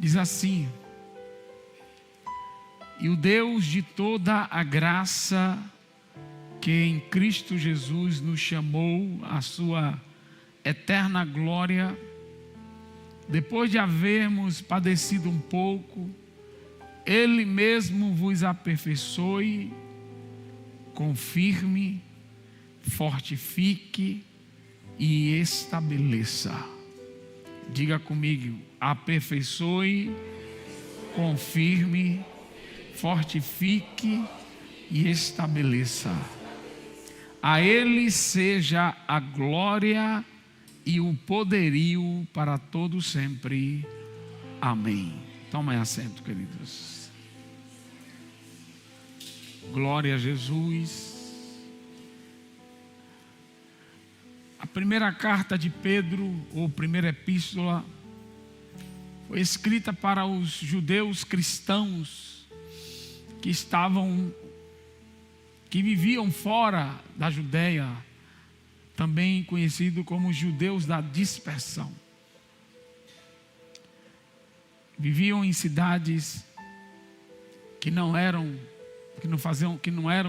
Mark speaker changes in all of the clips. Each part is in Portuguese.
Speaker 1: Diz assim: e o Deus de toda a graça, que em Cristo Jesus nos chamou à sua eterna glória, depois de havermos padecido um pouco, Ele mesmo vos aperfeiçoe, confirme, fortifique e estabeleça. Diga comigo: aperfeiçoe, confirme, fortifique e estabeleça. A Ele seja a glória e o poderio para todo sempre. Amém. Tomem assento, queridos. Glória a Jesus. A primeira carta de Pedro, ou primeira epístola, foi escrita para os judeus cristãos que viviam fora da Judeia, também conhecido como judeus da dispersão. Viviam em cidades que não eram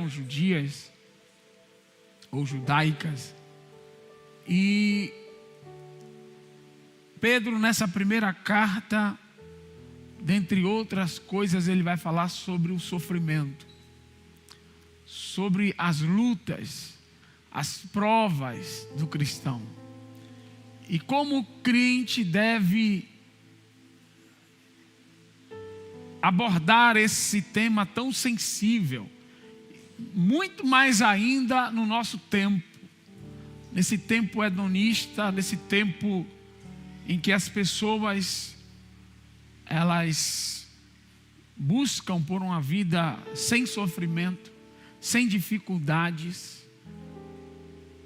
Speaker 1: judias ou judaicas. E Pedro, nessa primeira carta, dentre outras coisas, ele vai falar sobre o sofrimento, sobre as lutas, as provas do cristão, e como o crente deve abordar esse tema tão sensível, muito mais ainda no nosso tempo, nesse tempo hedonista, nesse tempo em que as pessoas elas buscam por uma vida sem sofrimento, sem dificuldades,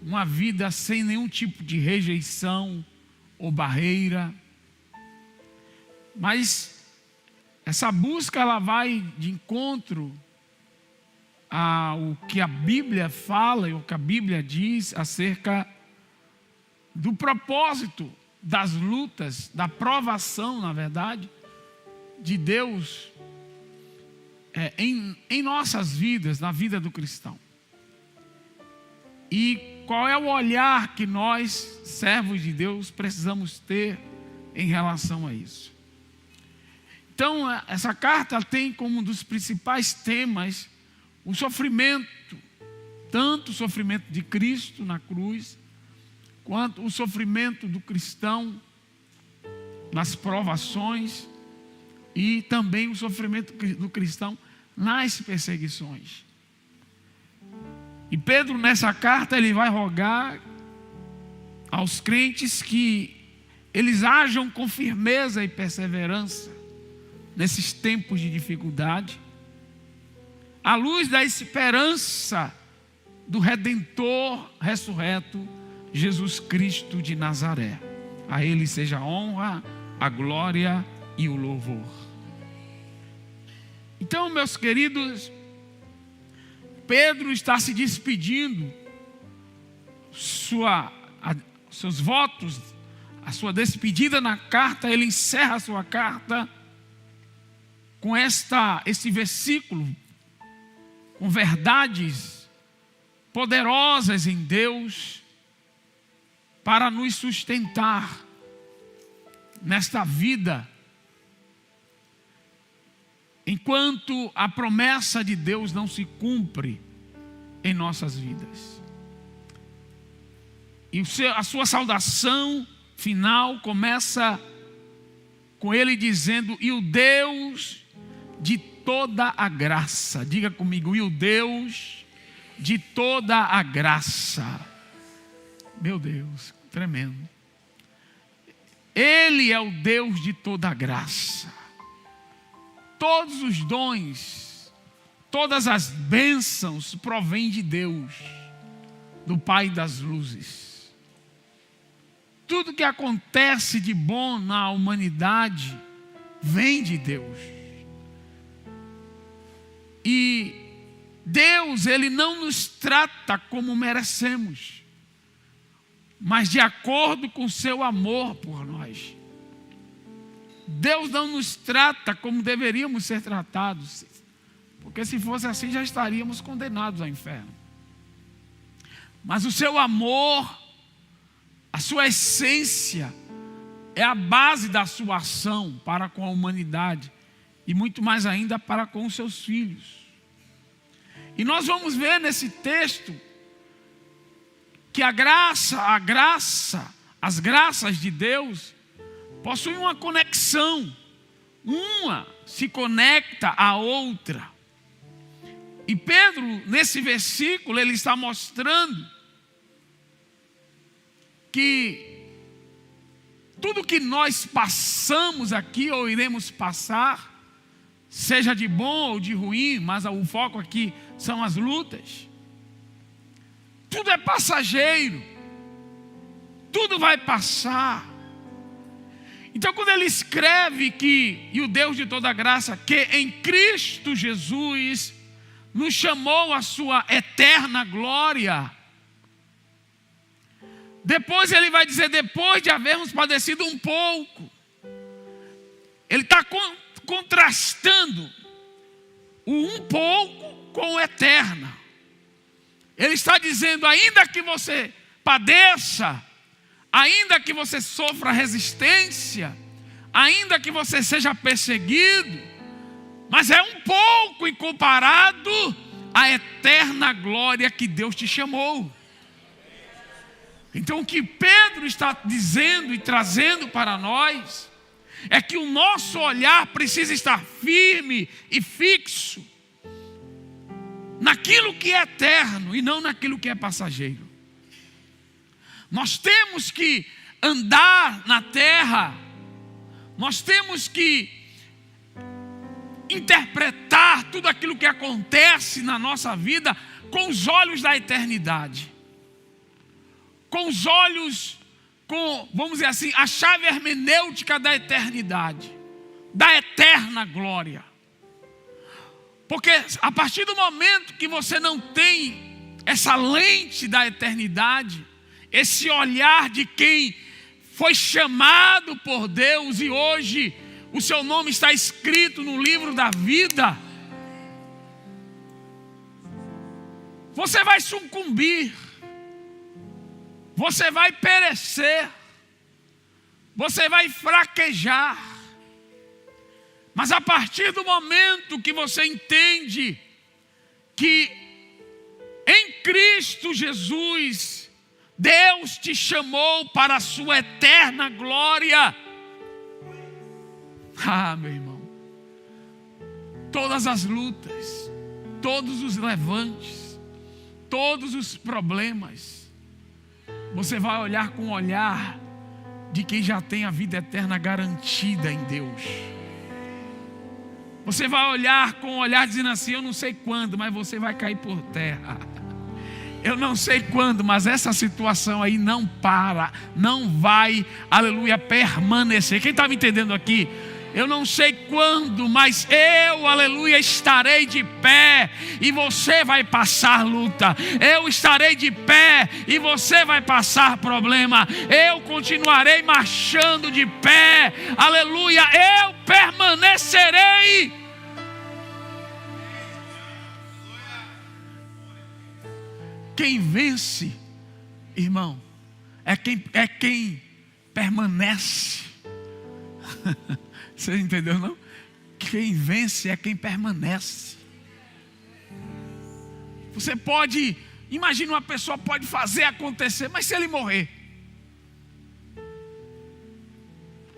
Speaker 1: uma vida sem nenhum tipo de rejeição ou barreira. Mas essa busca, ela vai de encontro ao que a Bíblia fala e o que a Bíblia diz acerca do propósito das lutas, da provação, na verdade, de Deus em nossas vidas, na vida do cristão. E qual é o olhar que nós, servos de Deus, precisamos ter em relação a isso? Então, essa carta tem como um dos principais temas o sofrimento, tanto o sofrimento de Cristo na cruz, quanto o sofrimento do cristão nas provações, e também o sofrimento do cristão nas perseguições. E Pedro, nessa carta, ele vai rogar aos crentes que eles ajam com firmeza e perseverança nesses tempos de dificuldade, à luz da esperança do Redentor ressurreto, Jesus Cristo de Nazaré. A Ele seja a honra, a glória e o louvor. Então, meus queridos, Pedro está se despedindo, seus votos, a sua despedida na carta. Ele encerra a sua carta com esse versículo, com verdades poderosas em Deus, para nos sustentar nesta vida, enquanto a promessa de Deus não se cumpre em nossas vidas. E a sua saudação final começa com ele dizendo: e o Deus de toda a graça. Diga comigo: e o Deus de toda a graça. Meu Deus, tremendo. Ele é o Deus de toda a graça. Todos os dons, todas as bênçãos provêm de Deus, do Pai das luzes. Tudo que acontece de bom na humanidade vem de Deus. E Deus, Ele não nos trata como merecemos, mas de acordo com seu amor por nós. Deus não nos trata como deveríamos ser tratados, porque se fosse assim já estaríamos condenados ao inferno. Mas o seu amor, a sua essência, é a base da sua ação para com a humanidade e muito mais ainda para com os seus filhos. E nós vamos ver nesse texto que as graças de Deus possuem uma conexão. Uma se conecta à outra. E Pedro, nesse versículo, ele está mostrando que tudo que nós passamos aqui ou iremos passar, seja de bom ou de ruim, mas o foco aqui são as lutas. Tudo é passageiro. Tudo vai passar. Então, quando ele escreve e o Deus de toda graça, que em Cristo Jesus nos chamou à sua eterna glória. Depois ele vai dizer, depois de havermos padecido um pouco. Ele está contrastando o um pouco com o eterno. Ele está dizendo, ainda que você padeça, ainda que você sofra resistência, ainda que você seja perseguido, mas é um pouco em comparado à eterna glória que Deus te chamou. Então o que Pedro está dizendo e trazendo para nós é que o nosso olhar precisa estar firme e fixo naquilo que é eterno e não naquilo que é passageiro. Nós temos que andar na terra, nós temos que interpretar tudo aquilo que acontece na nossa vida com os olhos da eternidade. Com os olhos, vamos dizer assim, a chave hermenêutica da eternidade, da eterna glória. Porque a partir do momento que você não tem essa lente da eternidade, esse olhar de quem foi chamado por Deus e hoje o seu nome está escrito no livro da vida, você vai sucumbir, você vai perecer, você vai fraquejar. Mas a partir do momento que você entende que em Cristo Jesus Deus te chamou para a sua eterna glória, meu irmão, todas as lutas, todos os levantes, todos os problemas, você vai olhar com o olhar de quem já tem a vida eterna garantida em Deus. Você vai olhar com o olhar dizendo assim, eu não sei quando, mas você vai cair por terra. Eu não sei quando, mas essa situação aí não para, não vai, aleluia, permanecer. Quem está me entendendo aqui? Eu não sei quando, mas eu, aleluia, estarei de pé e você vai passar luta. Eu estarei de pé e você vai passar problema. Eu continuarei marchando de pé, aleluia, eu permanecerei. Quem vence, irmão, é quem permanece. Você entendeu, não? Quem vence é quem permanece. Você pode, imagina uma pessoa pode fazer acontecer, mas se ele morrer?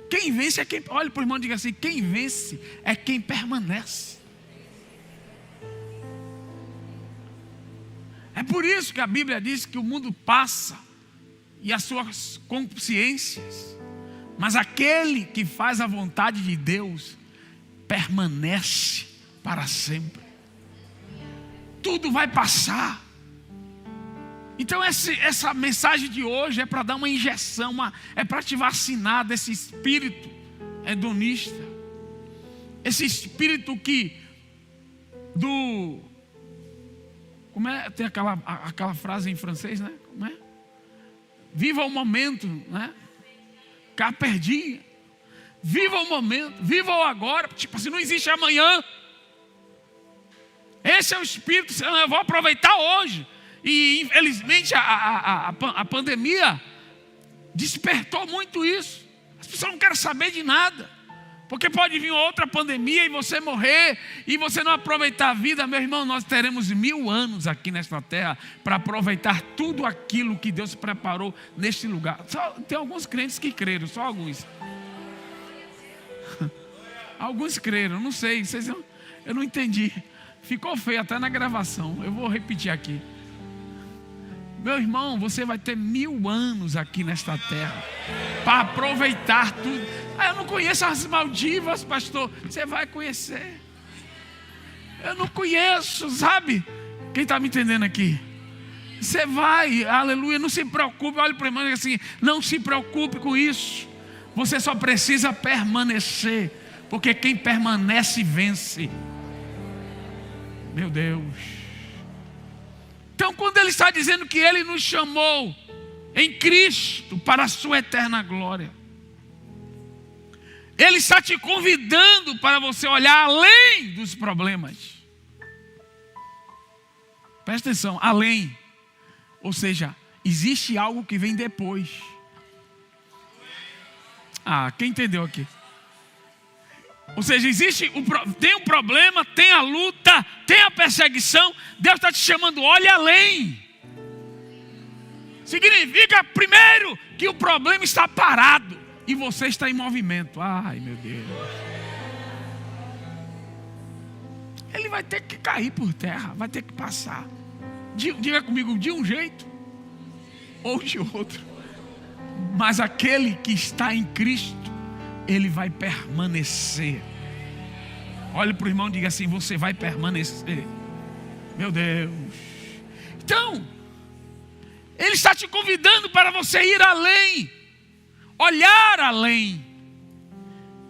Speaker 1: Quem vence é quem, olha para o irmão e diga assim, quem vence é quem permanece. É por isso que a Bíblia diz que o mundo passa e as suas concupiscências, mas aquele que faz a vontade de Deus permanece para sempre. Tudo vai passar. Então essa mensagem de hoje é para dar uma injeção, é para te vacinar desse espírito hedonista, esse espírito como é? Tem aquela frase em francês, né? Como é? Viva o momento, né? Carpe diem. Viva o momento, viva o agora. Tipo assim, não existe amanhã. Esse é o espírito, eu vou aproveitar hoje. E infelizmente a pandemia despertou muito isso. As pessoas não querem saber de nada. Porque pode vir outra pandemia e você morrer e você não aproveitar a vida. Meu irmão, nós teremos 1000 anos aqui nesta terra para aproveitar tudo aquilo que Deus preparou neste lugar. Tem alguns crentes que creram, só alguns. Alguns creram, não sei, eu não entendi. Ficou feio até na gravação, eu vou repetir aqui. Meu irmão, você vai ter 1000 anos aqui nesta terra para aproveitar tudo. Eu não conheço as Maldivas, pastor. Você vai conhecer. Eu não conheço, sabe? Quem está me entendendo aqui? Você vai, aleluia, não se preocupe. Olha para o irmão e diga assim: não se preocupe com isso. Você só precisa permanecer, porque quem permanece vence. Meu Deus. Então, quando ele está dizendo que ele nos chamou em Cristo para a sua eterna glória, ele está te convidando para você olhar além dos problemas. Presta atenção, além. Ou seja, existe algo que vem depois. Quem entendeu aqui? Ou seja, tem um problema, tem a luta, tem a perseguição. Deus está te chamando, olha além. Significa, primeiro, que o problema está parado e você está em movimento. Ai, meu Deus. Ele vai ter que cair por terra, vai ter que passar. Diga comigo, de um jeito ou de outro. Mas aquele que está em Cristo, ele vai permanecer. Olhe para o irmão e diga assim: você vai permanecer. Meu Deus. Então, ele está te convidando para você ir além, olhar além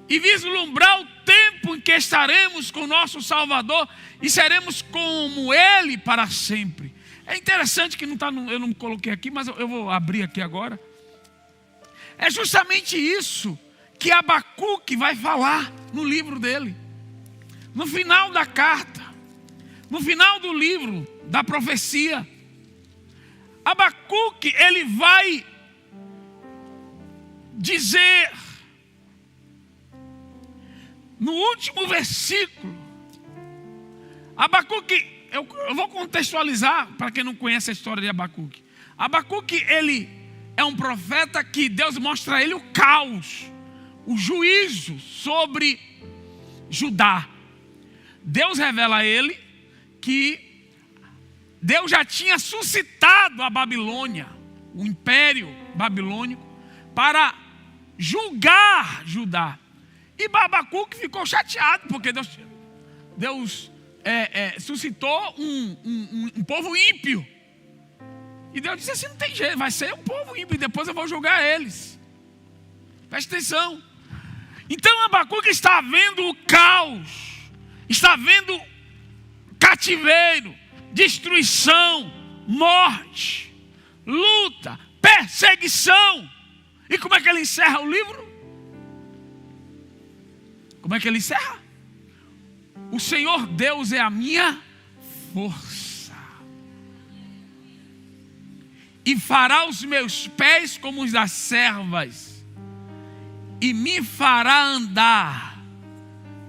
Speaker 1: e vislumbrar o tempo em que estaremos com o nosso Salvador e seremos como Ele para sempre. É interessante que eu não coloquei aqui, mas eu vou abrir aqui agora. É justamente isso que Abacuque vai falar no livro dele. No final da carta, no final do livro da profecia, Abacuque, ele vai dizer, no último versículo, Abacuque, eu vou contextualizar para quem não conhece a história de Abacuque. Abacuque, ele é um profeta que Deus mostra a ele o caos, o juízo sobre Judá. Deus revela a ele que Deus já tinha suscitado a Babilônia, o império babilônico, para julgar Judá. E Abacuque ficou chateado, porque Deus suscitou um povo ímpio. E Deus disse assim: não tem jeito, vai ser um povo ímpio e depois eu vou julgar eles. Presta atenção. Então Abacuque está vendo o caos, está vendo cativeiro, destruição, morte, luta, perseguição. E como é que ele encerra o livro? Como é que ele encerra? O Senhor Deus é a minha força, e fará os meus pés como os das servas, e me fará andar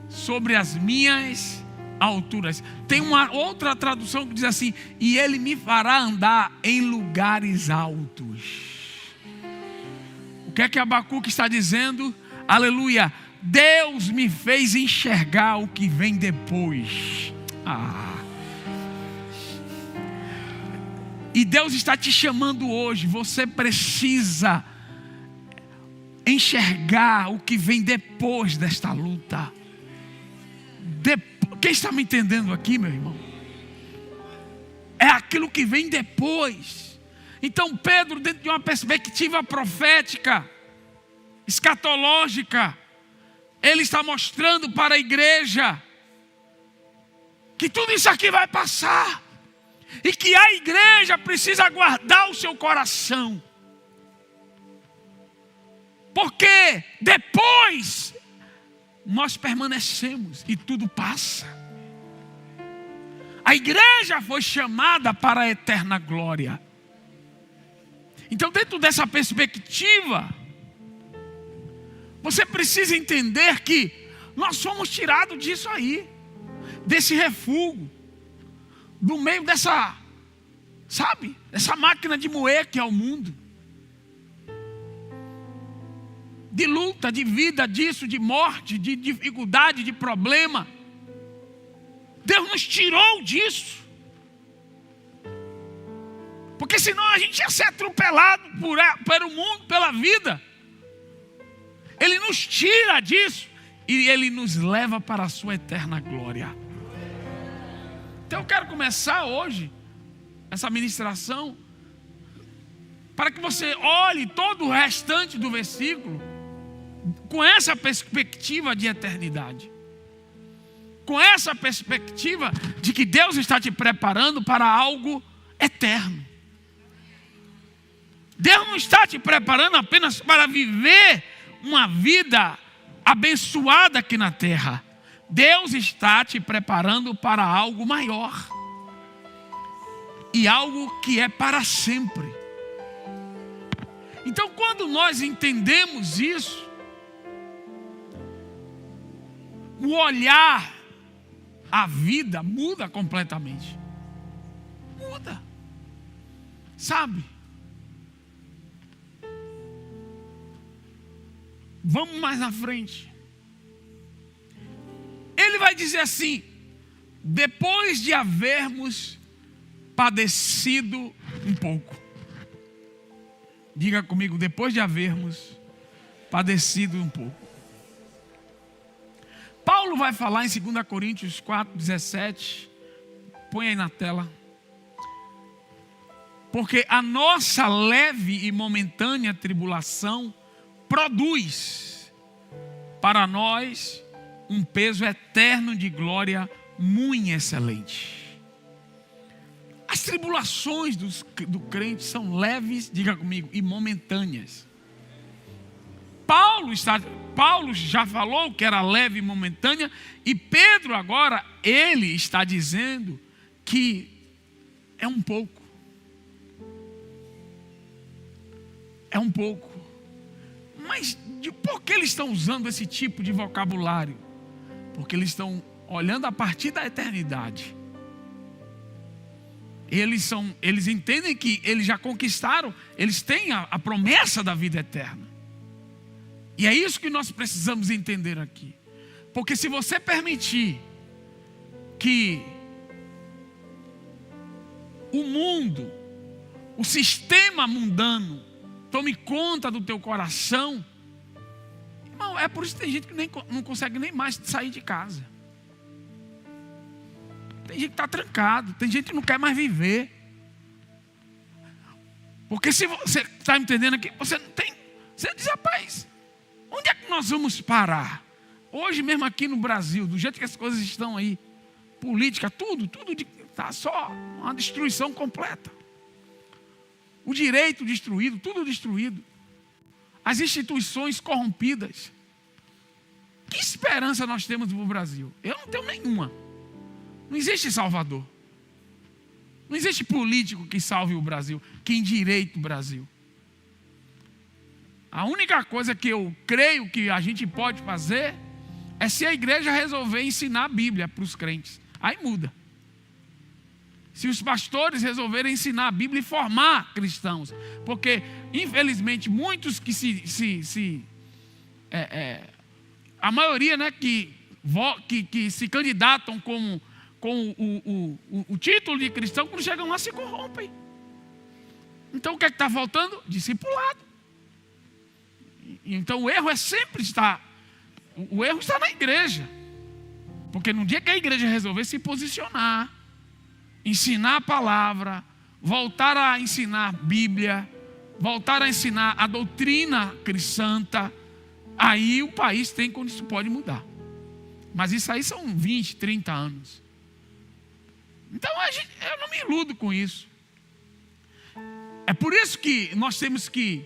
Speaker 1: sobre as minhas alturas. Tem uma outra tradução que diz assim: e ele me fará andar em lugares altos. O que é que Abacuque está dizendo? Aleluia. Deus me fez enxergar o que vem depois. E Deus está te chamando hoje. Você precisa enxergar o que vem depois desta luta. Quem está me entendendo aqui, meu irmão? É aquilo que vem depois. Então Pedro, dentro de uma perspectiva profética, escatológica, ele está mostrando para a igreja que tudo isso aqui vai passar, e que a igreja precisa guardar o seu coração. Porque depois nós permanecemos e tudo passa. A igreja foi chamada para a eterna glória. Então, dentro dessa perspectiva, você precisa entender que nós somos tirados disso aí, desse refúgio, do meio dessa, sabe, dessa máquina de moer que é o mundo. De luta, de vida, disso, de morte, de dificuldade, de problema. Deus nos tirou disso. Porque senão a gente ia ser atropelado pelo mundo, pela vida. Ele nos tira disso e Ele nos leva para a sua eterna glória. Então eu quero começar hoje essa ministração para que você olhe todo o restante do versículo com essa perspectiva de eternidade. Com essa perspectiva de que Deus está te preparando para algo eterno. Deus não está te preparando apenas para viver uma vida abençoada aqui na terra. Deus está te preparando para algo maior. E algo que é para sempre. Então, quando nós entendemos isso, o olhar a vida muda completamente. Muda. Sabe? Vamos mais na frente. Ele vai dizer assim: depois de havermos padecido um pouco. Diga comigo, depois de havermos padecido um pouco. Paulo vai falar em 2 Coríntios 4:17. Põe aí na tela. Porque a nossa leve e momentânea tribulação produz para nós um peso eterno de glória muito excelente. As tribulações do crente são leves, diga comigo, e momentâneas. Paulo já falou que era leve e momentânea, e Pedro agora, ele está dizendo que é um pouco. É um pouco. Mas por que eles estão usando esse tipo de vocabulário? Porque eles estão olhando a partir da eternidade. Eles entendem que eles já conquistaram, eles têm a promessa da vida eterna. E é isso que nós precisamos entender aqui. Porque se você permitir que o mundo, o sistema mundano, tome conta do teu coração, irmão, é por isso que tem gente que não consegue nem mais sair de casa. Tem gente que está trancado, tem gente que não quer mais viver. Porque se você está entendendo aqui, você não tem, você diz, rapaz, onde é que nós vamos parar? Hoje mesmo aqui no Brasil, do jeito que as coisas estão aí, política, tudo está só uma destruição completa. O direito destruído, tudo destruído. As instituições corrompidas. Que esperança nós temos no Brasil? Eu não tenho nenhuma. Não existe salvador. Não existe político que salve o Brasil, que endireite o Brasil. A única coisa que eu creio que a gente pode fazer é se a igreja resolver ensinar a Bíblia para os crentes. Aí muda. Se os pastores resolverem ensinar a Bíblia e formar cristãos. Porque, infelizmente, muitos que a maioria, né, que se candidatam com o título de cristão, quando chegam lá se corrompem. Então o que é que está faltando? Discipulado. Então o erro é sempre o erro está na igreja. Porque no dia que a igreja resolver se posicionar, ensinar a palavra, voltar a ensinar a Bíblia, voltar a ensinar a doutrina cristã, aí o país tem quando isso pode mudar. Mas isso aí são 20, 30 anos. Então eu não me iludo com isso. É por isso que nós temos que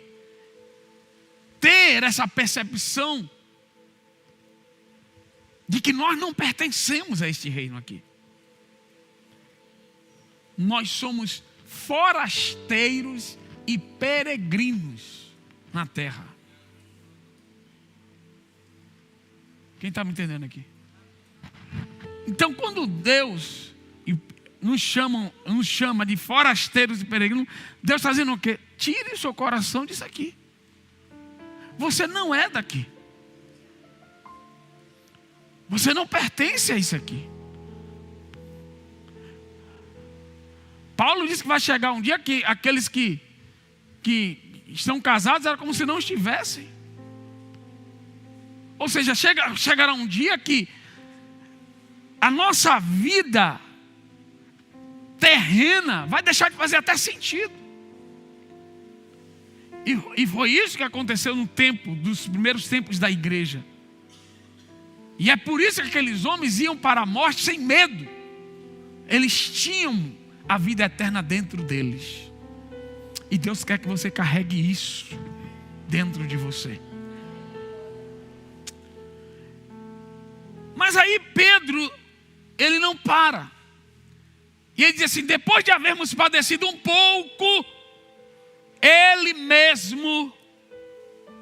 Speaker 1: ter essa percepção de que nós não pertencemos a este reino aqui. Nós somos forasteiros e peregrinos na terra. Quem está me entendendo aqui? Então, quando Deus nos chama de forasteiros e peregrinos, Deus está dizendo o quê? Tire o seu coração disso aqui. Você não é daqui. Você não pertence a isso aqui. Paulo disse que vai chegar um dia que aqueles que estão casados era como se não estivessem. Ou seja, chegará um dia que a nossa vida terrena vai deixar de fazer até sentido. E foi isso que aconteceu no tempo, dos primeiros tempos da igreja. E é por isso que aqueles homens iam para a morte sem medo. Eles tinham a vida eterna dentro deles. E Deus quer que você carregue isso dentro de você. Mas aí Pedro, ele não para. E ele diz assim: depois de havermos padecido um pouco, Ele mesmo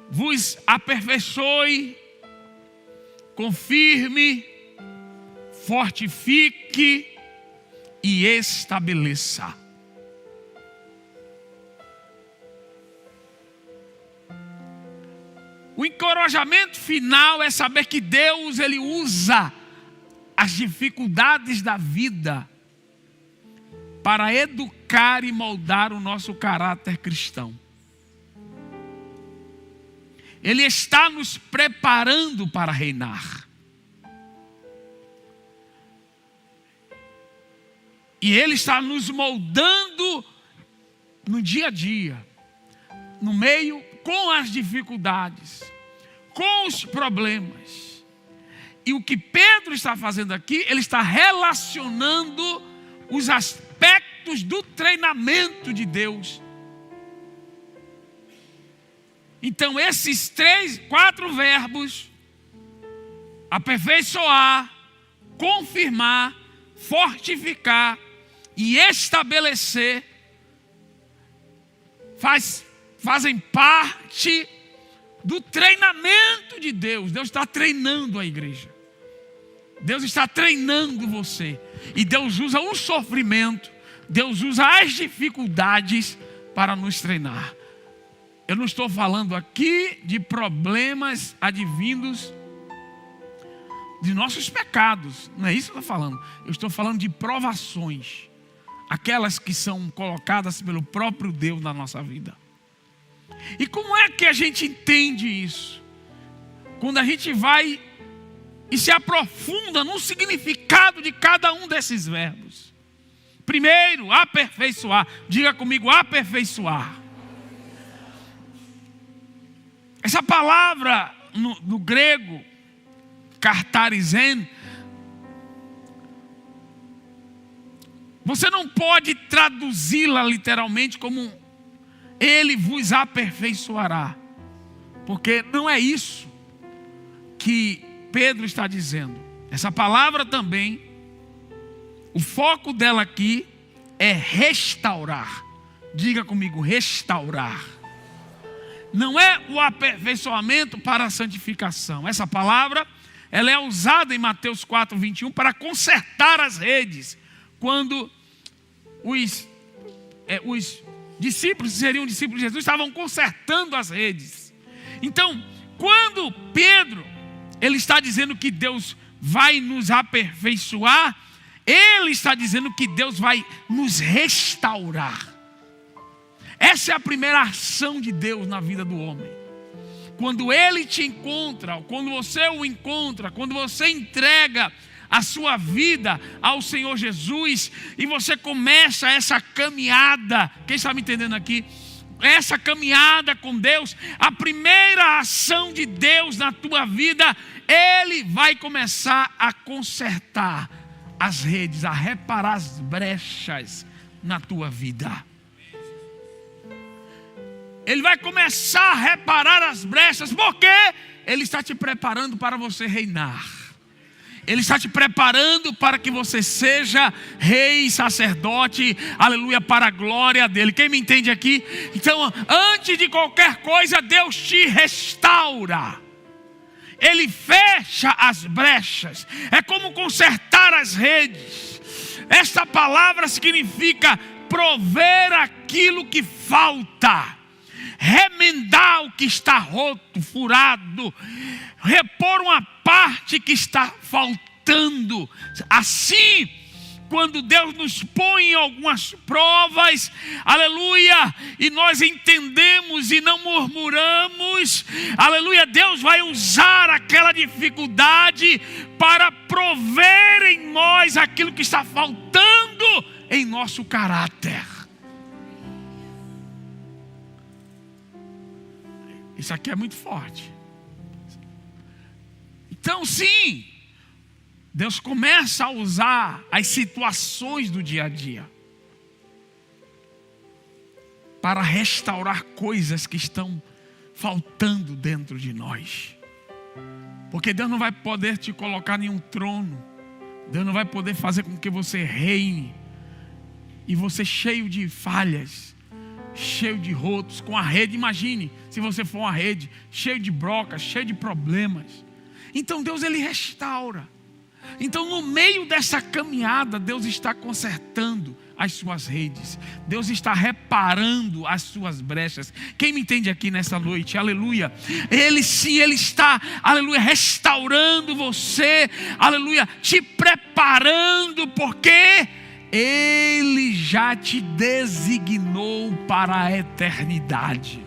Speaker 1: vos aperfeiçoe, confirme, fortifique e estabeleça. O encorajamento final é saber que Deus, Ele usa as dificuldades da vida para educar e moldar o nosso caráter cristão. Ele está nos preparando para reinar. E Ele está nos moldando no dia a dia, no meio, com as dificuldades, com os problemas. E o que Pedro está fazendo aqui, ele está relacionando os aspectos do treinamento de Deus. Então esses 4 verbos, aperfeiçoar, confirmar, fortificar e estabelecer, fazem parte do treinamento de Deus. Deus está treinando a igreja. Deus está treinando você. E Deus usa o sofrimento, Deus usa as dificuldades para nos treinar. Eu não estou falando aqui de problemas advindos de nossos pecados. Não é isso que eu estou falando. Eu estou falando de provações. Aquelas que são colocadas pelo próprio Deus na nossa vida. E como é que a gente entende isso? Quando a gente vai e se aprofunda no significado de cada um desses verbos. Primeiro, aperfeiçoar. Diga comigo, aperfeiçoar. Essa palavra no grego, kartarizen, você não pode traduzi-la literalmente como Ele vos aperfeiçoará. Porque não é isso que Pedro está dizendo. Essa palavra também, o foco dela aqui é restaurar. Diga comigo, restaurar. Não é o aperfeiçoamento para a santificação. Essa palavra, ela é usada em Mateus 4:21 para consertar as redes. Quando os discípulos, que seriam discípulos de Jesus, estavam consertando as redes. Então, quando Pedro, ele está dizendo que Deus vai nos aperfeiçoar, ele está dizendo que Deus vai nos restaurar. Essa é a primeira ação de Deus na vida do homem. Quando Ele te encontra, quando você o encontra, quando você entrega a sua vida ao Senhor Jesus e você começa essa caminhada, quem está me entendendo aqui? Essa caminhada com Deus, a primeira ação de Deus na tua vida, Ele vai começar a consertar as redes, a reparar as brechas na tua vida. Ele vai começar a reparar as brechas, porque Ele está te preparando para você reinar. Ele está te preparando para que você seja rei, sacerdote, aleluia, para a glória dele. Quem me entende aqui? Então, antes de qualquer coisa, Deus te restaura. Ele fecha as brechas. É como consertar as redes. Esta palavra significa prover aquilo que falta, remendar o que está roto, furado, repor uma parte que está faltando. Assim, quando Deus nos põe em algumas provas, aleluia, e nós entendemos e não murmuramos, aleluia, Deus vai usar aquela dificuldade para prover em nós aquilo que está faltando em nosso caráter. Isso aqui é muito forte. Então, sim, Deus começa a usar as situações do dia a dia para restaurar coisas que estão faltando dentro de nós. Porque Deus não vai poder te colocar em um trono. Deus não vai poder fazer com que você reine e você cheio de falhas, cheio de rotos, com a rede. Imagine se você for uma rede cheio de brocas, cheio de problemas. Então Deus, Ele restaura. Então, no meio dessa caminhada, Deus está consertando as suas redes. Deus está reparando as suas brechas. Quem me entende aqui nessa noite? Aleluia. Ele sim, Ele está, aleluia, restaurando você. Aleluia, te preparando, porque Ele já te designou para a eternidade.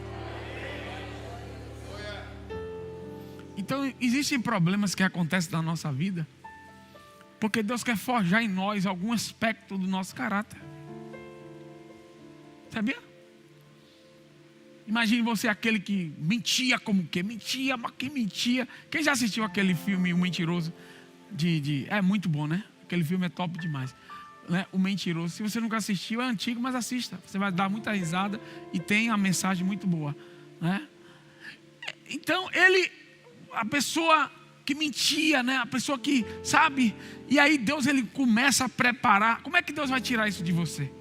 Speaker 1: Então, existem problemas que acontecem na nossa vida porque Deus quer forjar em nós algum aspecto do nosso caráter. Sabia? Imagine você aquele que mentia como que? Mentia, mas que mentia. Quem já assistiu aquele filme O Mentiroso? É muito bom, né? Aquele filme é top demais, né? O Mentiroso. Se você nunca assistiu, é antigo, mas assista. Você vai dar muita risada e tem uma mensagem muito boa, né? Então, a pessoa que mentia, né? A pessoa que, sabe? E aí Deus, Ele começa a preparar. Como é que Deus vai tirar isso de você?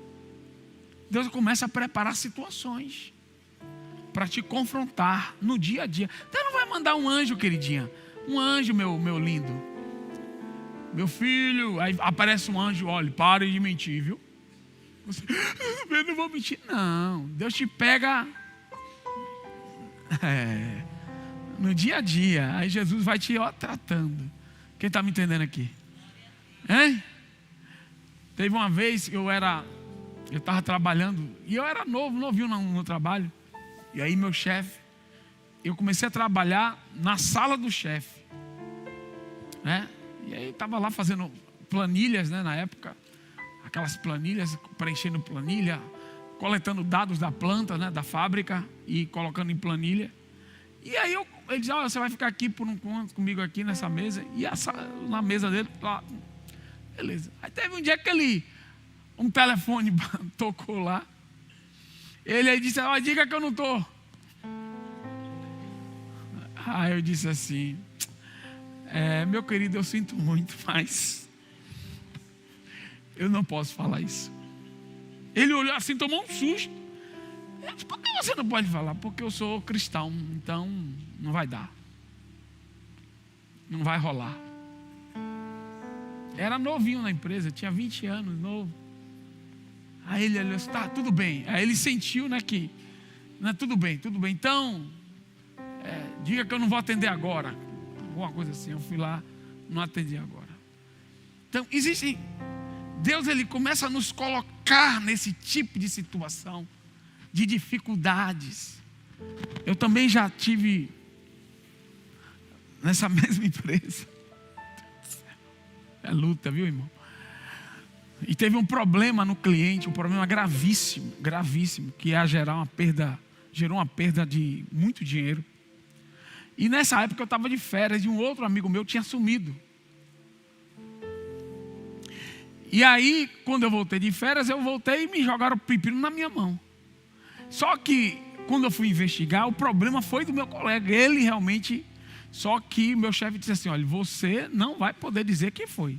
Speaker 1: Deus começa a preparar situações para te confrontar no dia a dia. Deus não vai mandar um anjo, queridinha. Um anjo, meu lindo. Meu filho. Aí aparece um anjo, olha, pare de mentir, viu? Você, eu não vou mentir. Não, Deus te pega no dia a dia. Aí Jesus vai te tratando. Quem está me entendendo aqui? Hein? Teve uma vez que eu estava trabalhando, e eu era novinho no trabalho. E aí meu chefe, eu comecei a trabalhar na sala do chefe, né? E aí eu estava lá fazendo planilhas, né, na época. Aquelas planilhas, preenchendo planilha, coletando dados da planta, né, da fábrica, e colocando em planilha. E aí ele disse, você vai ficar aqui por um conto comigo aqui nessa mesa. E na mesa dele, lá, beleza. Aí teve um dia que um telefone tocou lá. Ele aí disse, diga que eu não estou. Aí eu disse assim, meu querido, eu sinto muito, mas eu não posso falar isso. Ele olhou assim, tomou um susto. Eu disse, por que você não pode falar? Porque eu sou cristão, então não vai dar. Não vai rolar. Era novinho na empresa, tinha 20 anos, novo. Aí ele olhou, tá, tudo bem. Aí ele sentiu, né, que, né, tudo bem. Então, diga que eu não vou atender agora. Alguma coisa assim, eu fui lá, não atendi agora. Então, Deus, Ele começa a nos colocar nesse tipo de situação, de dificuldades. Eu também já tive nessa mesma empresa. É luta, viu, irmão? E teve um problema no cliente, um problema gravíssimo, que gerou uma perda de muito dinheiro. E nessa época eu estava de férias e um outro amigo meu tinha sumido. E aí, quando eu voltei de férias, eu voltei e me jogaram o pepino na minha mão. Só que quando eu fui investigar, o problema foi do meu colega. Ele realmente... Só que meu chefe disse assim, olha, você não vai poder dizer quem foi.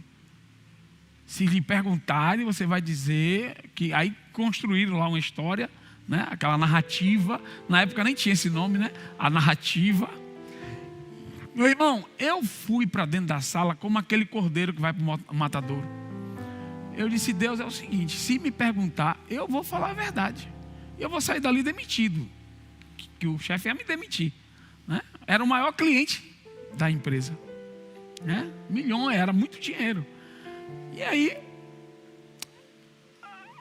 Speaker 1: Se lhe perguntarem, você vai dizer que... Aí construíram lá uma história, né? Aquela narrativa. Na época nem tinha esse nome, né? A narrativa. Meu irmão, eu fui para dentro da sala como aquele cordeiro que vai para o matadouro. Eu disse, Deus, é o seguinte, se me perguntar, eu vou falar a verdade. Eu vou sair dali demitido. Que o chefe ia me demitir, né? Era o maior cliente da empresa, né? Milhões, era muito dinheiro. E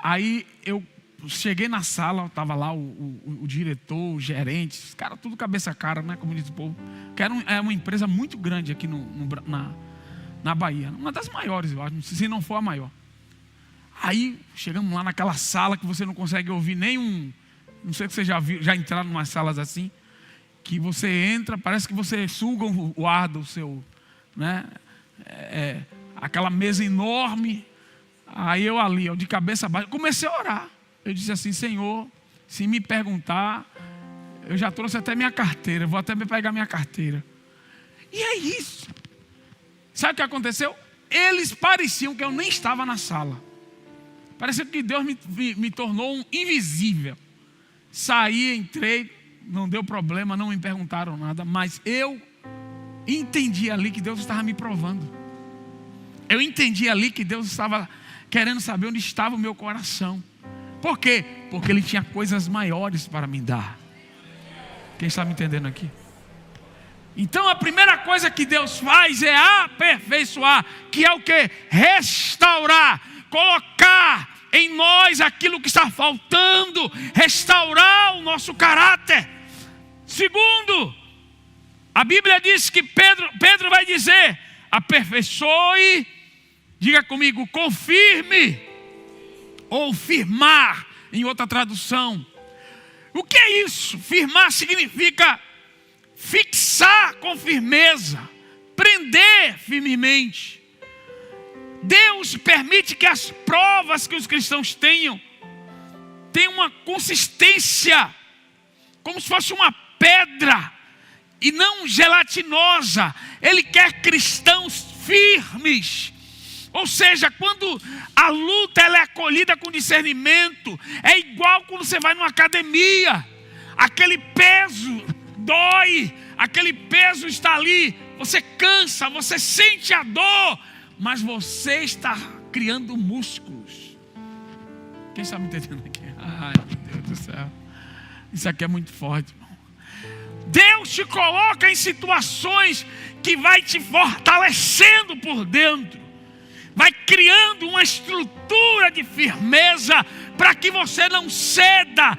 Speaker 1: aí eu cheguei na sala, estava lá o diretor, o gerente, os caras tudo cabeça a cara, né? Como diz o povo. Que é uma empresa muito grande aqui na Bahia. Uma das maiores, eu acho, se não for a maior. Aí chegamos lá naquela sala que você não consegue ouvir nenhum... Não sei se você já entraram em umas salas assim, que você entra, parece que você suga o ar do seu, né? Aquela mesa enorme. Aí eu ali, de cabeça baixa, comecei a orar. Eu disse assim, Senhor, se me perguntar, eu já trouxe até minha carteira, vou até me pegar minha carteira. E é isso. Sabe o que aconteceu? Eles pareciam que eu nem estava na sala. Parecia que Deus me tornou um invisível. Saí, entrei, não deu problema, não me perguntaram nada, mas eu entendi ali que Deus estava me provando. Eu entendi ali que Deus estava querendo saber onde estava o meu coração. Por quê? Porque Ele tinha coisas maiores para me dar. Quem está me entendendo aqui? Então a primeira coisa que Deus faz é aperfeiçoar, que é o quê? Restaurar, colocar em nós aquilo que está faltando, restaurar o nosso caráter. Segundo, a Bíblia diz que Pedro vai dizer, aperfeiçoe, diga comigo, confirme, ou firmar, em outra tradução. O que é isso? Firmar significa fixar com firmeza, prender firmemente. Deus permite que as provas que os cristãos tenham uma consistência, como se fosse uma pedra, e não gelatinosa. Ele quer cristãos firmes. Ou seja, quando a luta ela é acolhida com discernimento, é igual quando você vai numa academia. Aquele peso dói, aquele peso está ali, você cansa, você sente a dor, mas você está criando músculos. Quem está me entendendo aqui? Ai, meu Deus do céu. Isso aqui é muito forte, irmão. Deus te coloca em situações que vai te fortalecendo por dentro. Vai criando uma estrutura de firmeza para que você não ceda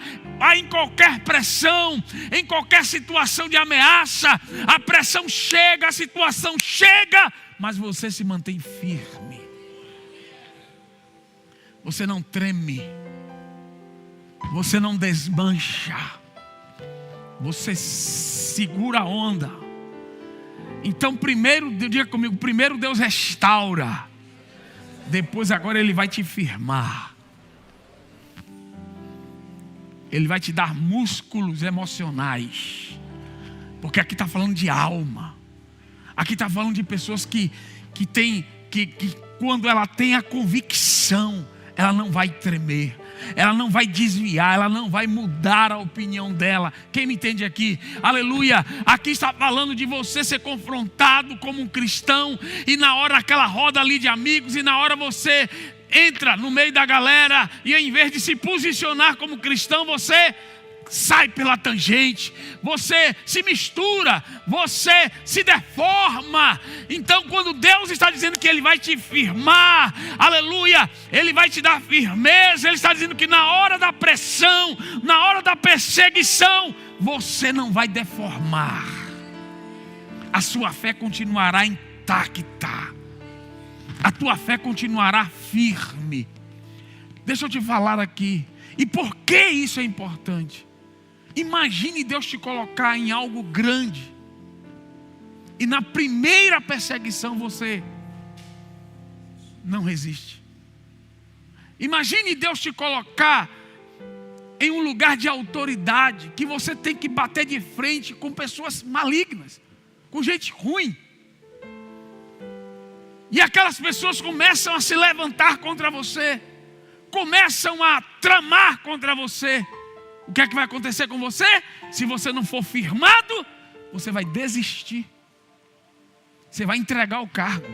Speaker 1: em qualquer pressão, em qualquer situação de ameaça. A pressão chega, a situação chega, mas você se mantém firme. Você não treme. Você não desmancha. Você segura a onda. Então primeiro, diga comigo, primeiro Deus restaura. Depois agora Ele vai te firmar. Ele vai te dar músculos emocionais. Porque aqui está falando de alma. Aqui está falando de pessoas que quando ela tem a convicção, ela não vai tremer, ela não vai desviar, ela não vai mudar a opinião dela. Quem me entende aqui? Aleluia. Aqui está falando de você ser confrontado como um cristão, e na hora aquela roda ali de amigos, e na hora você entra no meio da galera, e em vez de se posicionar como cristão, você sai pela tangente, você se mistura, você se deforma. Então quando Deus está dizendo que Ele vai te firmar, aleluia, Ele vai te dar firmeza, Ele está dizendo que na hora da pressão, na hora da perseguição, você não vai deformar, a sua fé continuará intacta, a tua fé continuará firme. Deixa eu te falar aqui, e por que isso é importante? Imagine Deus te colocar em algo grande, e na primeira perseguição você não resiste. Imagine Deus te colocar em um lugar de autoridade, que você tem que bater de frente com pessoas malignas, com gente ruim. E aquelas pessoas começam a se levantar contra você, começam a tramar contra você. O que é que vai acontecer com você? Se você não for firmado, você vai desistir. Você vai entregar o cargo.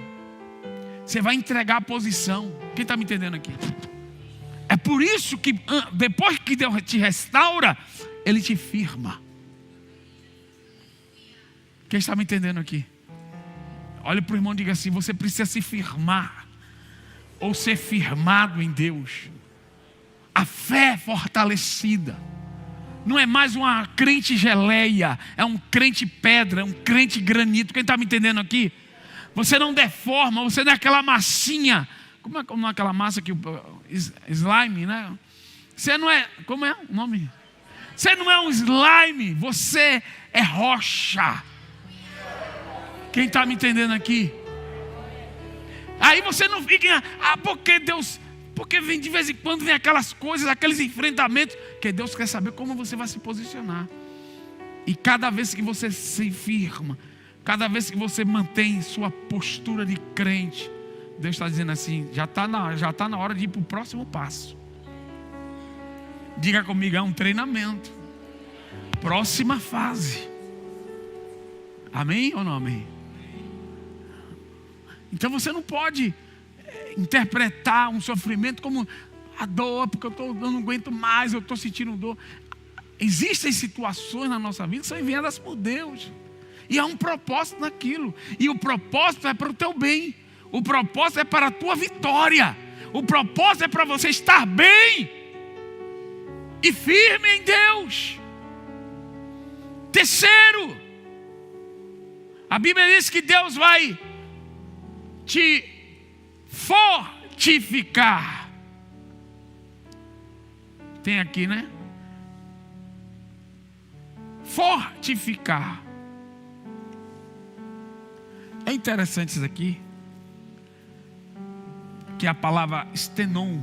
Speaker 1: Você vai entregar a posição. Quem está me entendendo aqui? É por isso que depois que Deus te restaura, Ele te firma. Quem está me entendendo aqui? Olha para o irmão e diga assim: você precisa se firmar, ou ser firmado em Deus. A fé é fortalecida. Não é mais uma crente geleia, é um crente pedra, é um crente granito. Quem está me entendendo aqui? Você não deforma, você não é aquela massinha. Como é aquela massa que slime, né? Você não é, como é o nome? Você não é um slime, você é rocha. Quem está me entendendo aqui? Aí você não fica, porque Deus, porque vem de vez em quando vem aquelas coisas, aqueles enfrentamentos, que Deus quer saber como você vai se posicionar. E cada vez que você se firma, cada vez que você mantém sua postura de crente, Deus está dizendo assim: já está na hora de ir para o próximo passo. Diga comigo, é um treinamento. Próxima fase. Amém ou não amém? Então você não pode interpretar um sofrimento como a dor, porque eu não aguento mais, eu estou sentindo dor. Existem situações na nossa vida que são enviadas por Deus. E há um propósito naquilo. E o propósito é para o teu bem. O propósito é para a tua vitória. O propósito é para você estar bem e firme em Deus. Terceiro, a Bíblia diz que Deus vai te fortificar. Tem aqui, né? Fortificar. É interessante isso aqui, que a palavra stenon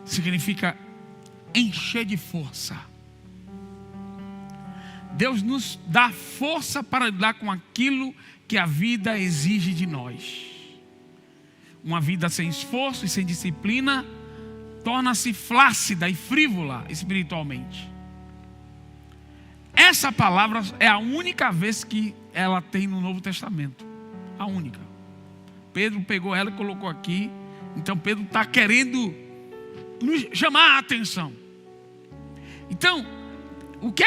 Speaker 1: significa encher de força. Deus nos dá força para lidar com aquilo que a vida exige de nós. Uma vida sem esforço e sem disciplina torna-se flácida e frívola espiritualmente. Essa palavra é a única vez que ela tem no Novo Testamento. A única. Pedro pegou ela e colocou aqui. Então Pedro está querendo nos chamar a atenção. Então, o que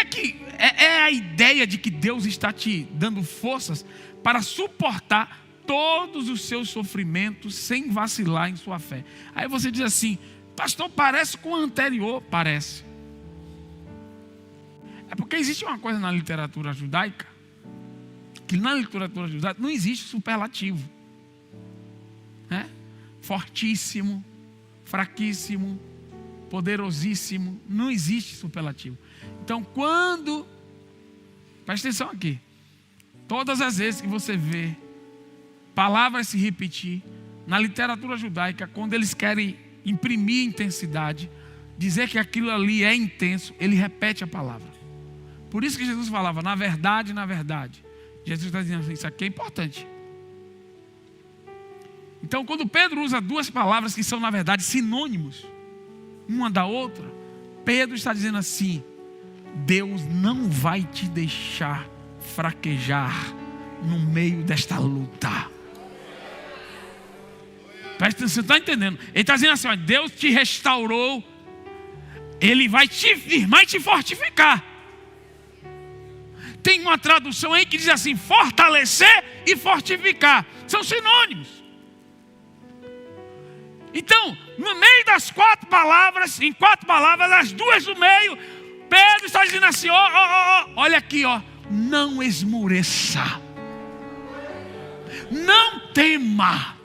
Speaker 1: é a ideia de que Deus está te dando forças para suportar todos os seus sofrimentos sem vacilar em sua fé? Aí você diz assim: pastor, parece com o anterior. Parece. É porque existe uma coisa na literatura judaica, que na literatura judaica não existe superlativo, né? Fortíssimo, fraquíssimo, poderosíssimo, não existe superlativo. Então presta atenção aqui, todas as vezes que você vê palavras se repetir na literatura judaica, quando eles querem imprimir intensidade, dizer que aquilo ali é intenso, ele repete a palavra. Por isso que Jesus falava, na verdade, na verdade. Jesus está dizendo assim, isso aqui é importante. Então, quando Pedro usa duas palavras que são, na verdade, sinônimos, uma da outra, Pedro está dizendo assim: Deus não vai te deixar fraquejar no meio desta luta. Você está entendendo? Ele está dizendo assim, ó, Deus te restaurou, Ele vai te firmar e te fortificar. Tem uma tradução aí que diz assim: fortalecer e fortificar. São sinônimos. Então, no meio das quatro palavras, em quatro palavras, as duas do meio, Pedro está dizendo assim: olha aqui, não esmoreça, não tema,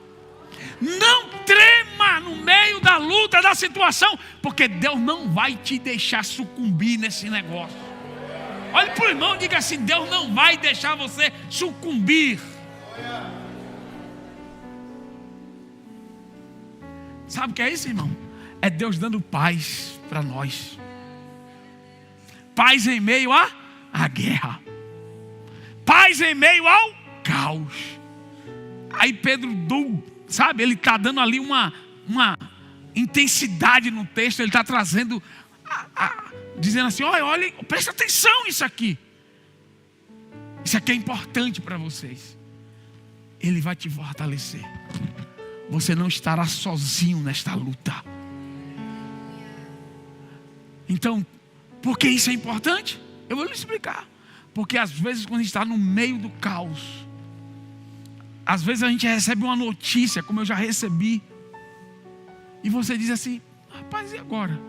Speaker 1: não trema no meio da luta, da situação, porque Deus não vai te deixar sucumbir nesse negócio. Olhe para o irmão e diga assim: Deus não vai deixar você sucumbir. Sabe o que é isso, irmão? é Deus dando paz para nós. Paz em meio à guerra. Paz em meio ao caos. Aí Pedro, sabe, ele está dando ali uma intensidade no texto. Ele está trazendo, dizendo assim, olha, presta atenção nisso aqui. Isso aqui é importante para vocês. Ele vai te fortalecer. Você não estará sozinho nesta luta. Então, por que isso é importante? Eu vou lhe explicar. Porque às vezes quando a gente está no meio do caos, às vezes a gente recebe uma notícia, como eu já recebi, e você diz assim, rapaz, e agora?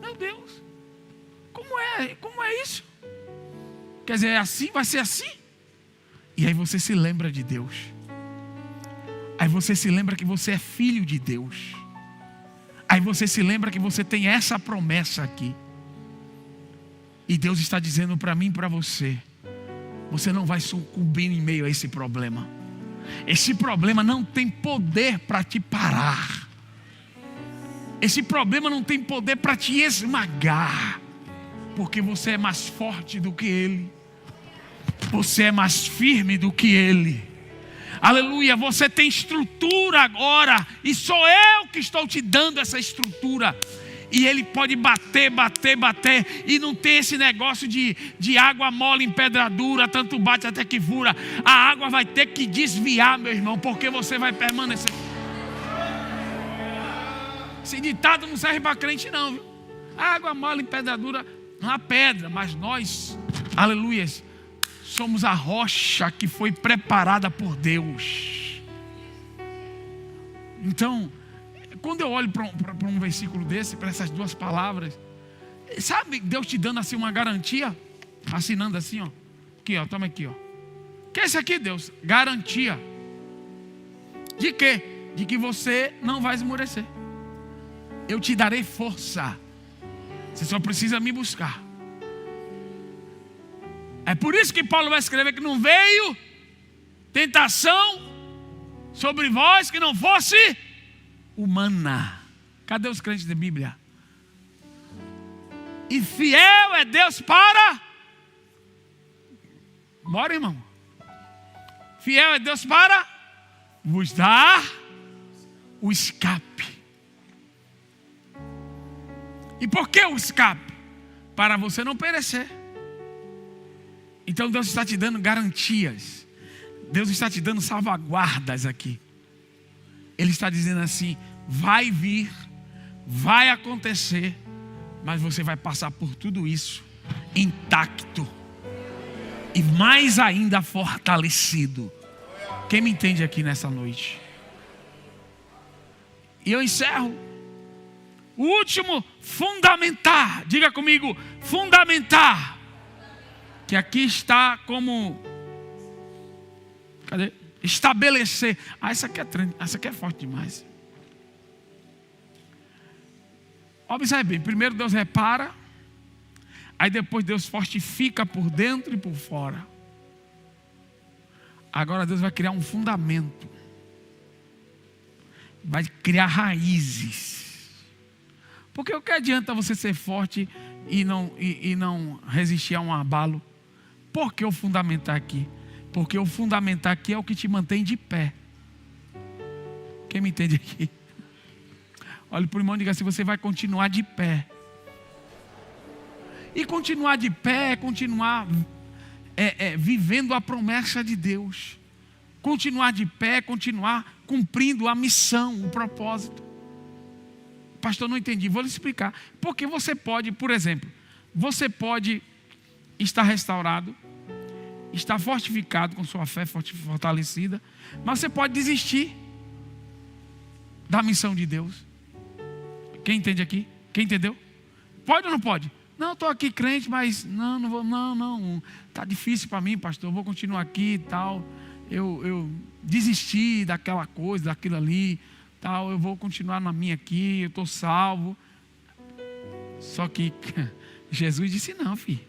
Speaker 1: Meu Deus, como é isso? Quer dizer, é assim? Vai ser assim? E aí você se lembra de Deus. Aí você se lembra que você é filho de Deus. Aí você se lembra que você tem essa promessa aqui. E Deus está dizendo para mim e para você, você não vai sucumbir em meio a esse problema. Esse problema não tem poder para te parar. Esse problema não tem poder para te esmagar. Porque você é mais forte do que ele. Você é mais firme do que ele. Aleluia, você tem estrutura agora. E sou eu que estou te dando essa estrutura. E ele pode bater. E não tem esse negócio de água mole em pedra dura. Tanto bate até que fura. A água vai ter que desviar, meu irmão. Porque você vai permanecer. Esse ditado não serve para crente não, viu? Água mole em pedra dura, não há pedra. Mas nós, aleluia, somos a rocha que foi preparada por Deus. Então, quando eu olho para um versículo desse, para essas duas palavras, sabe Deus te dando assim uma garantia, assinando assim, ó. Aqui, ó, toma aqui, ó. Que é isso aqui, Deus? Garantia. De quê? De que você não vai esmorecer. Eu te darei força. Você só precisa me buscar. É por isso que Paulo vai escrever que não veio tentação sobre vós que não fosse humana. Cadê os crentes da Bíblia? E fiel é Deus para... Bora, irmão. Fiel é Deus para vos dar o escape. E por que o escape? Para você não perecer. Então Deus está te dando garantias. Deus está te dando salvaguardas aqui. Ele está dizendo assim, vai vir, vai acontecer, mas você vai passar por tudo isso intacto e mais ainda fortalecido. Quem me entende aqui nessa noite? E eu encerro. O último, fundamentar. Diga comigo, fundamentar. Que aqui está como... Cadê? Estabelecer. Essa aqui é forte demais. Observe bem. Primeiro Deus repara. Aí depois Deus fortifica por dentro e por fora. Agora Deus vai criar um fundamento. Vai criar raízes. Porque o que adianta você ser forte e não resistir a um abalo? Por que o fundamentar aqui? Porque o fundamentar aqui é o que te mantém de pé. Quem me entende aqui? Olha para o irmão e diga assim, você vai continuar de pé. E continuar de pé é continuar vivendo a promessa de Deus. Continuar de pé é continuar cumprindo a missão, o propósito. Pastor, não entendi, vou lhe explicar. Porque você pode, por exemplo, você pode estar restaurado, estar fortificado com sua fé fortalecida, mas você pode desistir da missão de Deus. Quem entende aqui? Quem entendeu? Pode ou não pode? Não, estou aqui crente, mas não vou, não, está difícil para mim, pastor, eu vou continuar aqui e tal, eu desisti daquela coisa, daquilo ali, tal, eu vou continuar na minha aqui, eu estou salvo. Só que Jesus disse não, filho.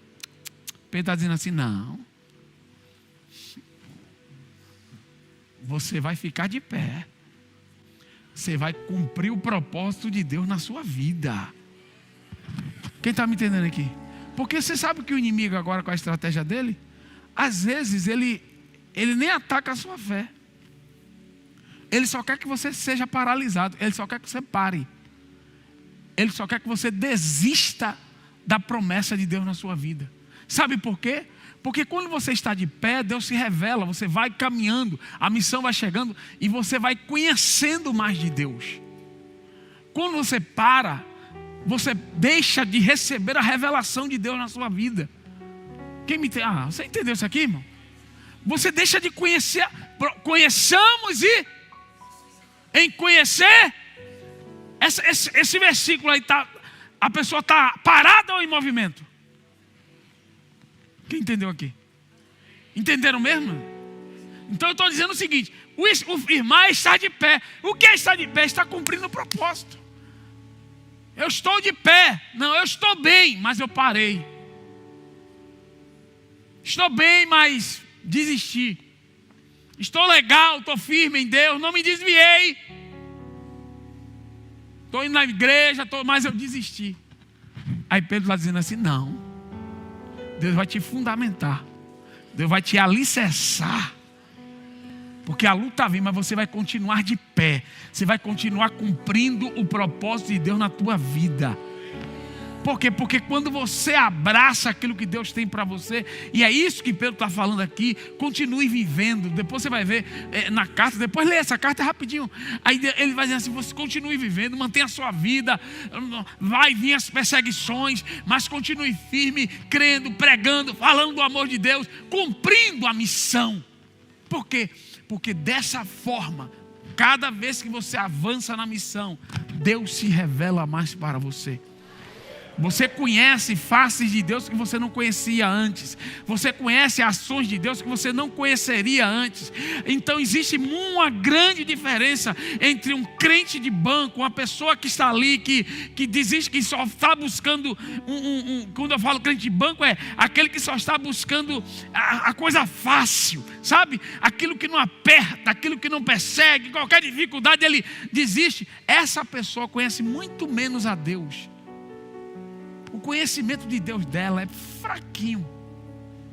Speaker 1: Pedro está dizendo assim, não. Você vai ficar de pé. você vai cumprir o propósito de Deus na sua vida. Quem está me entendendo aqui? Porque você sabe que o inimigo agora, com a estratégia dele, às vezes ele nem ataca a sua fé. Ele só quer que você seja paralisado. Ele só quer que você pare. Ele só quer que você desista da promessa de Deus na sua vida. Sabe por quê? Porque quando você está de pé, Deus se revela. Você vai caminhando, a missão vai chegando e você vai conhecendo mais de Deus. Quando você para, você deixa de receber a revelação de Deus na sua vida. Você entendeu isso aqui, irmão? Você deixa de conhecer. Conheçamos e em conhecer. Esse versículo aí a pessoa está parada ou em movimento? Quem entendeu aqui? Entenderam mesmo? Então eu estou dizendo o seguinte: o firmar é estar de pé. O que é estar de pé? Está cumprindo o propósito. Eu estou de pé. Não, eu estou bem, mas eu parei. Estou bem, mas desisti. Estou legal, estou firme em Deus, não me desviei. Estou indo na igreja, mas eu desisti. Aí Pedro está dizendo assim: não. Deus vai te fundamentar. Deus vai te alicerçar. Porque a luta vem, mas você vai continuar de pé. Você vai continuar cumprindo o propósito de Deus na tua vida. Por quê? Porque quando você abraça aquilo que Deus tem para você, e é isso que Pedro está falando aqui, continue vivendo. Depois você vai ver na carta, depois lê essa carta rapidinho. Aí ele vai dizer assim: você continue vivendo, mantenha a sua vida, vai vir as perseguições, mas continue firme, crendo, pregando, falando do amor de Deus, cumprindo a missão. Por quê? Porque dessa forma, cada vez que você avança na missão, Deus se revela mais para você. Você conhece faces de Deus que você não conhecia antes. Você conhece ações de Deus que você não conheceria antes. Então existe uma grande diferença entre um crente de banco, uma pessoa que está ali, que desiste, que só está buscando quando eu falo crente de banco, é aquele que só está buscando a coisa fácil, sabe? Aquilo que não aperta, aquilo que não persegue, qualquer dificuldade ele desiste. Essa pessoa conhece muito menos a Deus. O conhecimento de Deus dela é fraquinho.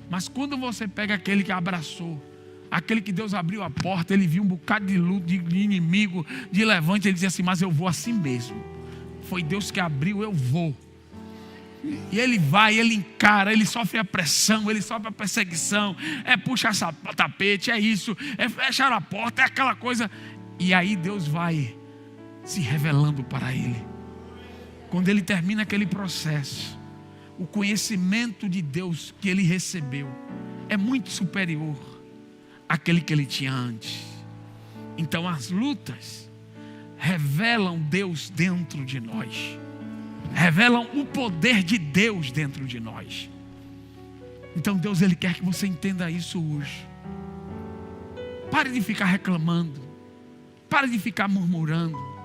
Speaker 1: Mas quando você pega aquele que abraçou, aquele que Deus abriu a porta, ele viu um bocado de luta, de inimigo, de levante, ele dizia assim: mas eu vou assim mesmo. Foi Deus que abriu, eu vou. E ele vai, ele encara, ele sofre a pressão, ele sofre a perseguição, puxar tapete, é isso, fechar a porta, é aquela coisa. E aí Deus vai se revelando para ele. Quando ele termina aquele processo, o conhecimento de Deus que ele recebeu é muito superior àquele que ele tinha antes. Então as lutas revelam Deus dentro de nós, revelam o poder de Deus dentro de nós. Então Deus, ele quer que você entenda isso hoje. Pare de ficar reclamando, pare de ficar murmurando.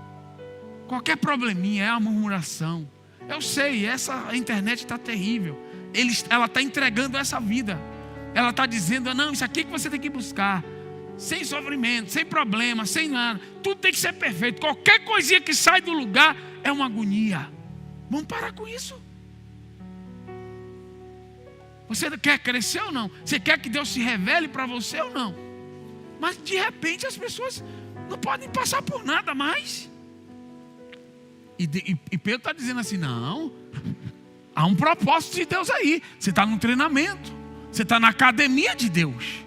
Speaker 1: Qualquer probleminha é uma murmuração. Eu sei, essa internet está terrível. Ela está entregando essa vida. Ela está dizendo: não, isso aqui que você tem que buscar. Sem sofrimento, sem problema, sem nada. Tudo tem que ser perfeito. Qualquer coisinha que sai do lugar é uma agonia. Vamos parar com isso. Você quer crescer ou não? Você quer que Deus se revele para você ou não? Mas de repente as pessoas não podem passar por nada mais. E Pedro está dizendo assim: não, há um propósito de Deus aí. Você está no treinamento, você está na academia de Deus.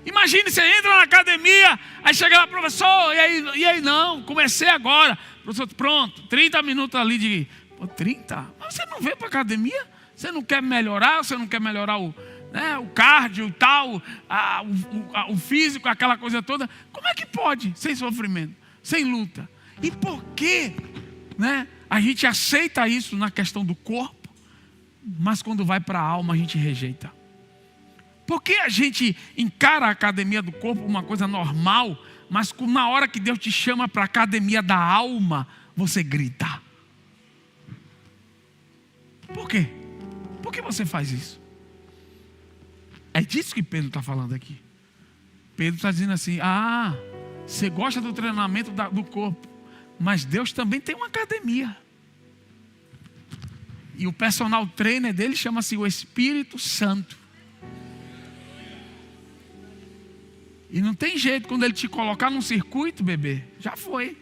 Speaker 1: Imagine, você entra na academia, aí chega lá: professor, e aí não, comecei agora. Professor, pronto, 30 minutos ali de... 30? Mas você não veio para a academia? Você não quer melhorar? Você não quer melhorar o cardio e tal, o físico, aquela coisa toda? Como é que pode? Sem sofrimento, sem luta. E por quê? A gente aceita isso na questão do corpo, mas quando vai para a alma a gente rejeita. Por que a gente encara a academia do corpo uma coisa normal, mas na hora que Deus te chama para a academia da alma, você grita? Por quê? Por que você faz isso? É disso que Pedro está falando aqui. Pedro está dizendo assim: você gosta do treinamento do corpo, Mas Deus também tem uma academia. E o personal trainer dele chama-se o Espírito Santo. E não tem jeito, quando ele te colocar num circuito, bebê, já foi.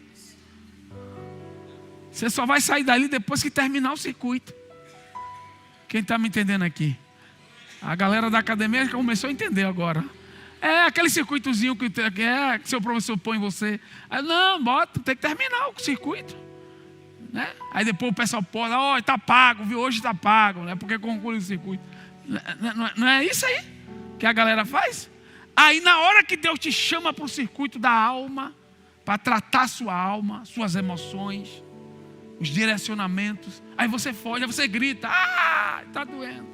Speaker 1: Você só vai sair dali depois que terminar o circuito. Quem está me entendendo aqui? A galera da academia começou a entender agora. É aquele circuitozinho que seu professor põe em você. Aí, não, bota, tem que terminar o circuito. Né? Aí depois o pessoal pode, está pago, viu? Hoje está pago, né? Porque conclui o circuito. Não é isso aí que a galera faz? Aí na hora que Deus te chama para o circuito da alma, para tratar sua alma, suas emoções, os direcionamentos, aí você foge, aí você grita, está doendo,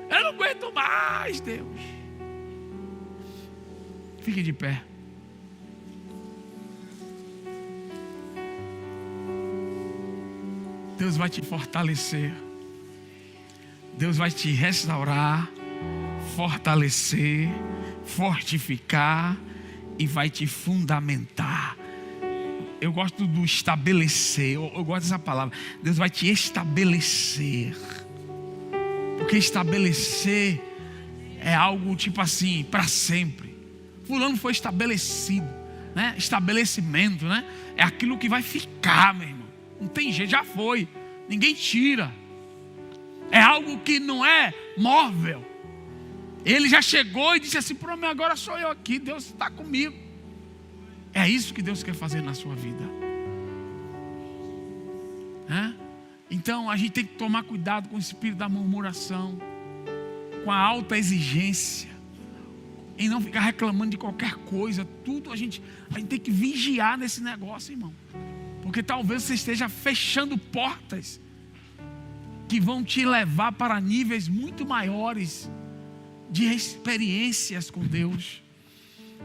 Speaker 1: eu não aguento mais, Deus. Fique de pé. Deus vai te fortalecer, Deus vai te restaurar, fortalecer, fortificar e vai te fundamentar. Eu gosto do estabelecer, eu gosto dessa palavra. Deus vai te estabelecer, porque estabelecer é algo tipo assim, para sempre. Fulano foi estabelecido, né? Estabelecimento, né? É aquilo que vai ficar, meu irmão. Não tem jeito, já foi, ninguém tira. É algo que não é móvel. Ele já chegou e disse assim, pronto, agora sou eu aqui, Deus está comigo. É isso que Deus quer fazer na sua vida. Então a gente tem que tomar cuidado com o espírito da murmuração, com a alta exigência, em não ficar reclamando de qualquer coisa. Tudo a gente tem que vigiar nesse negócio, irmão. Porque talvez você esteja fechando portas que vão te levar para níveis muito maiores de experiências com Deus,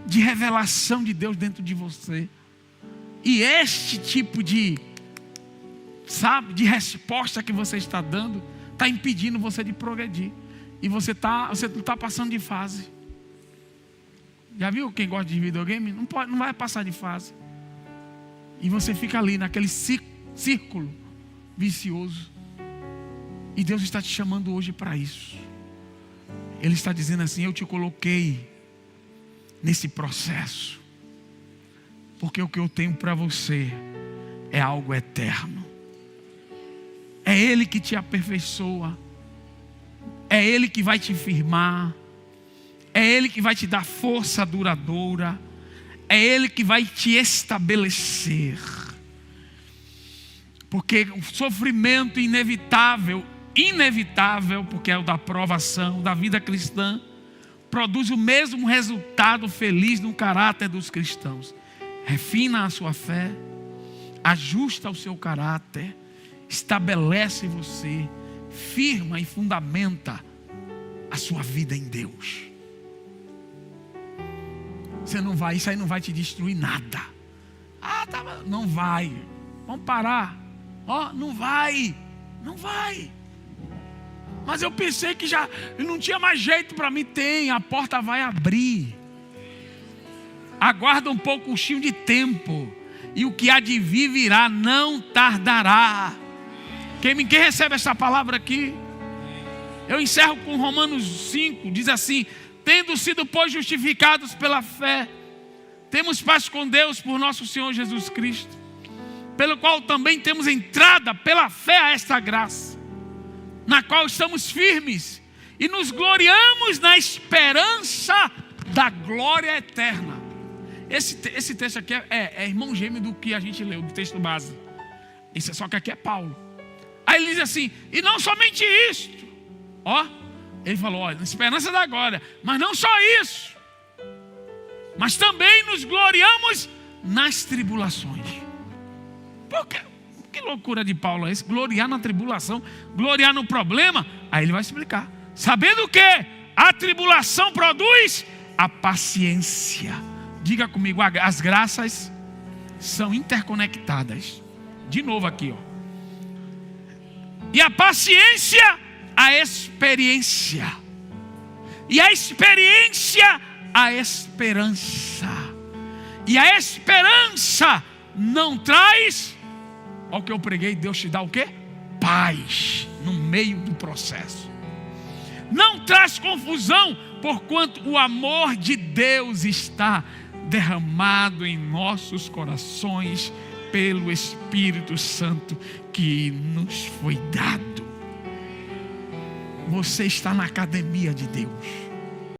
Speaker 1: de revelação de Deus dentro de você. E este tipo de resposta que você está dando está impedindo você de progredir. E você não está passando de fase. Já viu quem gosta de videogame? Não vai passar de fase. E você fica ali naquele círculo vicioso. E Deus está te chamando hoje para isso. Ele está dizendo assim, eu te coloquei nesse processo, porque o que eu tenho para você é algo eterno. É Ele que te aperfeiçoa, é Ele que vai te firmar, é Ele que vai te dar força duradoura, é Ele que vai te estabelecer. Porque o sofrimento inevitável, porque é o da provação da vida cristã, produz o mesmo resultado feliz no caráter dos cristãos. Refina a sua fé, ajusta o seu caráter, estabelece você, firma e fundamenta a sua vida em Deus. Isso aí não vai te destruir nada. Não vai. Vamos parar. Não vai. Mas eu pensei que já não tinha mais jeito para mim. A porta vai abrir. Aguarda um pouquinho de tempo, e o que há de vir virá, não tardará. Quem recebe essa palavra aqui? Eu encerro com Romanos 5, diz assim: tendo sido, pois, justificados pela fé, temos paz com Deus por nosso Senhor Jesus Cristo, pelo qual também temos entrada pela fé a esta graça, na qual estamos firmes e nos gloriamos na esperança da glória eterna. Esse texto aqui é irmão gêmeo do que a gente leu, do texto base. Só que aqui é Paulo. Aí ele diz assim, e não somente isto. Ele falou, na esperança da glória. Mas não só isso, mas também nos gloriamos nas tribulações. Por quê? Que loucura de Paulo é esse? Gloriar na tribulação, gloriar no problema. Aí ele vai explicar. Sabendo que a tribulação produz a paciência. Diga comigo, as graças são interconectadas. De novo aqui, E a paciência, a experiência. E a experiência, a esperança. E a esperança, não traz, ao que eu preguei, Deus te dá o quê? Paz no meio do processo. Não traz confusão, porquanto o amor de Deus está derramado em nossos corações pelo Espírito Santo que nos foi dado. Você está na academia de Deus.